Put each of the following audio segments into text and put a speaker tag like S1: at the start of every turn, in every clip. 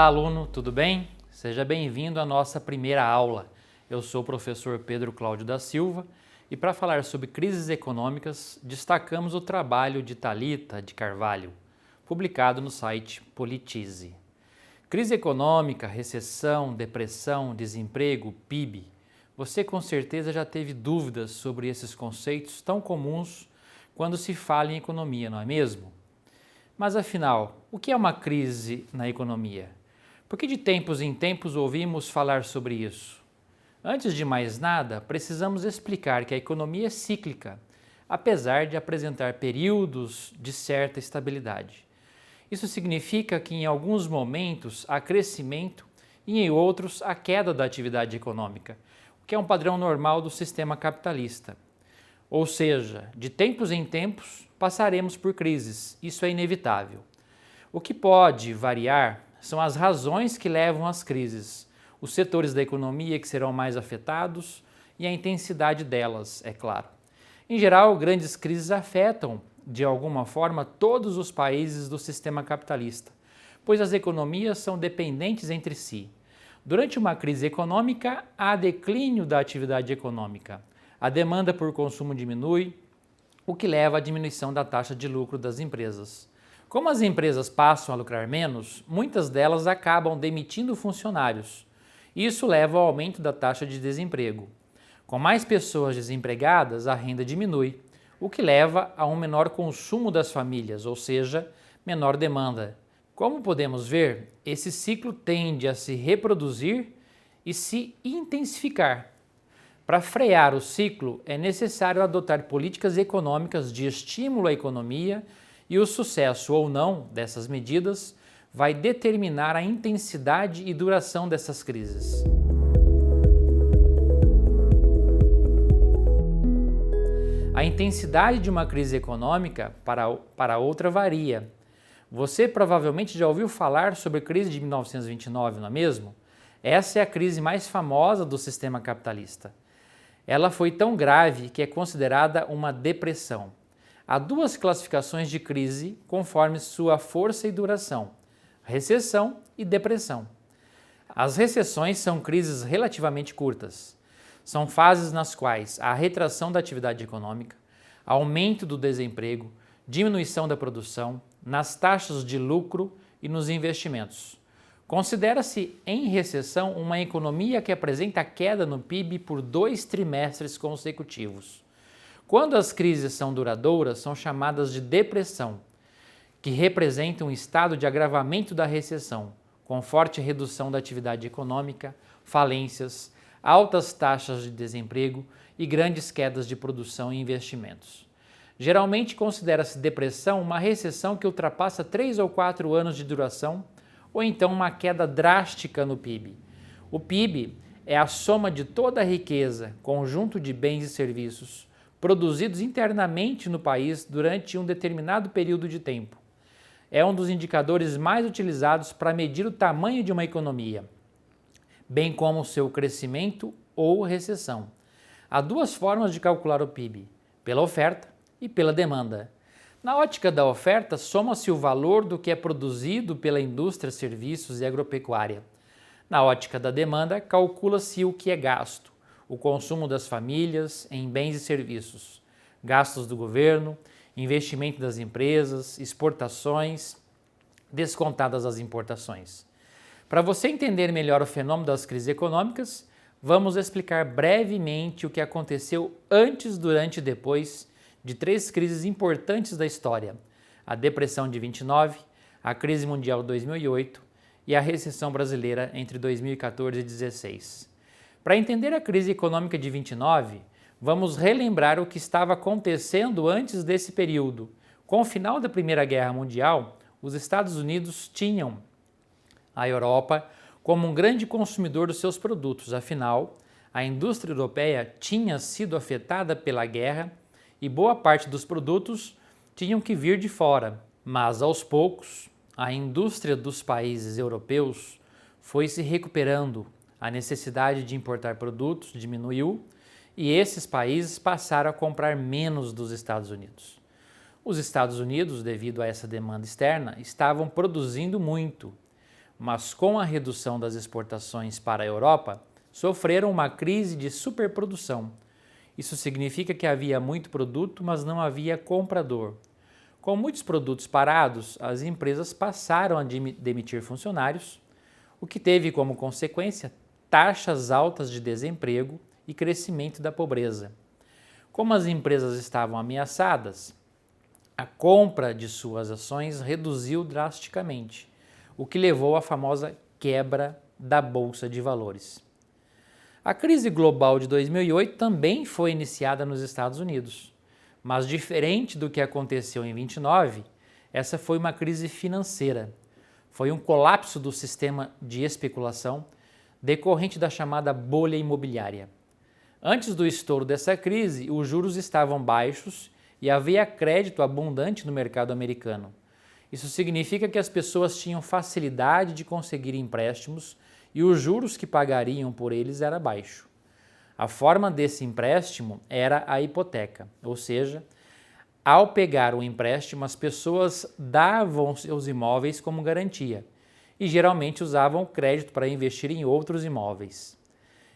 S1: aluno, tudo bem? Seja bem-vindo à nossa primeira aula. Eu sou o professor Pedro Cláudio da Silva e para falar sobre crises econômicas, destacamos o trabalho de Thalita de Carvalho, publicado no site Politize. Crise econômica, recessão, depressão, desemprego, PIB. Você com certeza já teve dúvidas sobre esses conceitos tão comuns quando se fala em economia, não é mesmo? Mas afinal, o que é uma crise na economia? Por que de tempos em tempos ouvimos falar sobre isso? Antes de mais nada, precisamos explicar que a economia é cíclica, apesar de apresentar períodos de certa estabilidade. Isso significa que em alguns momentos há crescimento e em outros há queda da atividade econômica, o que é um padrão normal do sistema capitalista. Ou seja, de tempos em tempos passaremos por crises, isso é inevitável. O que pode variar são as razões que levam às crises, os setores da economia que serão mais afetados e a intensidade delas, é claro. Em geral, grandes crises afetam, de alguma forma, todos os países do sistema capitalista, pois as economias são dependentes entre si. Durante uma crise econômica, há declínio da atividade econômica. A demanda por consumo diminui, o que leva à diminuição da taxa de lucro das empresas. Como as empresas passam a lucrar menos, muitas delas acabam demitindo funcionários. Isso leva ao aumento da taxa de desemprego. Com mais pessoas desempregadas, a renda diminui, o que leva a um menor consumo das famílias, ou seja, menor demanda. Como podemos ver, esse ciclo tende a se reproduzir e se intensificar. Para frear o ciclo, é necessário adotar políticas econômicas de estímulo à economia e o sucesso ou não dessas medidas vai determinar a intensidade e duração dessas crises. A intensidade de uma crise econômica para outra varia. Você provavelmente já ouviu falar sobre a crise de 1929, não é mesmo? Essa é a crise mais famosa do sistema capitalista. Ela foi tão grave que é considerada uma depressão. Há duas classificações de crise conforme sua força e duração: recessão e depressão. As recessões são crises relativamente curtas. São fases nas quais há retração da atividade econômica, aumento do desemprego, diminuição da produção, nas taxas de lucro e nos investimentos. Considera-se em recessão uma economia que apresenta queda no PIB por 2 trimestres consecutivos. Quando as crises são duradouras, são chamadas de depressão, que representa um estado de agravamento da recessão, com forte redução da atividade econômica, falências, altas taxas de desemprego e grandes quedas de produção e investimentos. Geralmente considera-se depressão uma recessão que ultrapassa 3 ou 4 anos de duração, ou então uma queda drástica no PIB. O PIB é a soma de toda a riqueza, conjunto de bens e serviços, produzidos internamente no país durante um determinado período de tempo. É um dos indicadores mais utilizados para medir o tamanho de uma economia, bem como o seu crescimento ou recessão. Há duas formas de calcular o PIB, pela oferta e pela demanda. Na ótica da oferta, soma-se o valor do que é produzido pela indústria, serviços e agropecuária. Na ótica da demanda, calcula-se o que é gasto, o consumo das famílias em bens e serviços, gastos do governo, investimento das empresas, exportações, descontadas as importações. Para você entender melhor o fenômeno das crises econômicas, vamos explicar brevemente o que aconteceu antes, durante e depois de 3 crises importantes da história: a Depressão de 29, a Crise Mundial de 2008 e a Recessão Brasileira entre 2014 e 2016. Para entender a crise econômica de 29, vamos relembrar o que estava acontecendo antes desse período. Com o final da Primeira Guerra Mundial, os Estados Unidos tinham a Europa como um grande consumidor dos seus produtos. Afinal, a indústria europeia tinha sido afetada pela guerra e boa parte dos produtos tinham que vir de fora. Mas, aos poucos, a indústria dos países europeus foi se recuperando, a necessidade de importar produtos diminuiu e esses países passaram a comprar menos dos Estados Unidos. Os Estados Unidos, devido a essa demanda externa, estavam produzindo muito, mas com a redução das exportações para a Europa, sofreram uma crise de superprodução. Isso significa que havia muito produto, mas não havia comprador. Com muitos produtos parados, as empresas passaram a demitir funcionários, o que teve como consequência taxas altas de desemprego e crescimento da pobreza. Como as empresas estavam ameaçadas, a compra de suas ações reduziu drasticamente, o que levou à famosa quebra da Bolsa de Valores. A crise global de 2008 também foi iniciada nos Estados Unidos, mas diferente do que aconteceu em 29, essa foi uma crise financeira. Foi um colapso do sistema de especulação decorrente da chamada bolha imobiliária. Antes do estouro dessa crise, os juros estavam baixos e havia crédito abundante no mercado americano. Isso significa que as pessoas tinham facilidade de conseguir empréstimos e os juros que pagariam por eles era baixo. A forma desse empréstimo era a hipoteca, ou seja, ao pegar o empréstimo, as pessoas davam seus imóveis como garantia e geralmente usavam o crédito para investir em outros imóveis.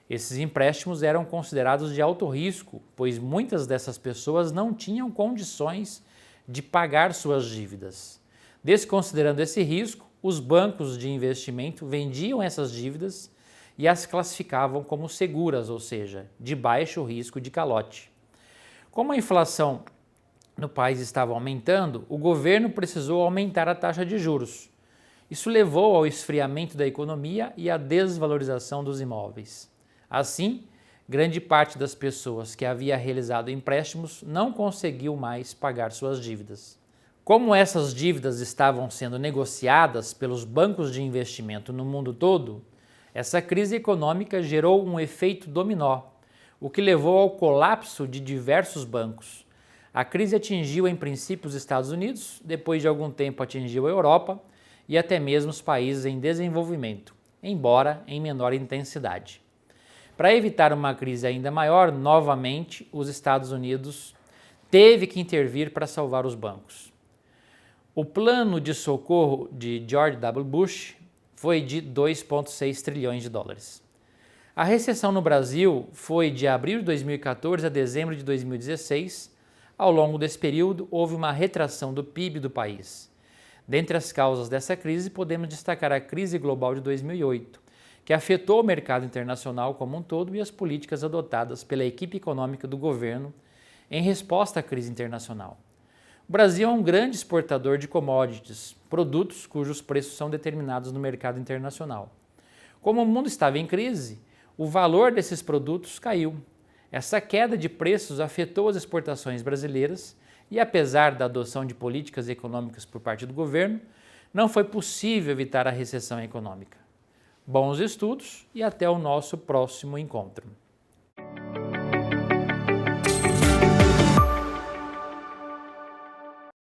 S1: Esses empréstimos eram considerados de alto risco, pois muitas dessas pessoas não tinham condições de pagar suas dívidas. Desconsiderando esse risco, os bancos de investimento vendiam essas dívidas e as classificavam como seguras, ou seja, de baixo risco de calote. Como a inflação no país estava aumentando, o governo precisou aumentar a taxa de juros. Isso levou ao esfriamento da economia e à desvalorização dos imóveis. Assim, grande parte das pessoas que havia realizado empréstimos não conseguiu mais pagar suas dívidas. Como essas dívidas estavam sendo negociadas pelos bancos de investimento no mundo todo, essa crise econômica gerou um efeito dominó, o que levou ao colapso de diversos bancos. A crise atingiu em princípio os Estados Unidos, depois de algum tempo atingiu a Europa e até mesmo os países em desenvolvimento, embora em menor intensidade. Para evitar uma crise ainda maior, novamente, os Estados Unidos teve que intervir para salvar os bancos. O plano de socorro de George W. Bush foi de 2,6 trilhões de dólares. A recessão no Brasil foi de abril de 2014 a dezembro de 2016. Ao longo desse período, houve uma retração do PIB do país. Dentre as causas dessa crise, podemos destacar a crise global de 2008, que afetou o mercado internacional como um todo e as políticas adotadas pela equipe econômica do governo em resposta à crise internacional. O Brasil é um grande exportador de commodities, produtos cujos preços são determinados no mercado internacional. Como o mundo estava em crise, o valor desses produtos caiu. Essa queda de preços afetou as exportações brasileiras e, apesar da adoção de políticas econômicas por parte do governo, não foi possível evitar a recessão econômica. Bons estudos e até o nosso próximo encontro.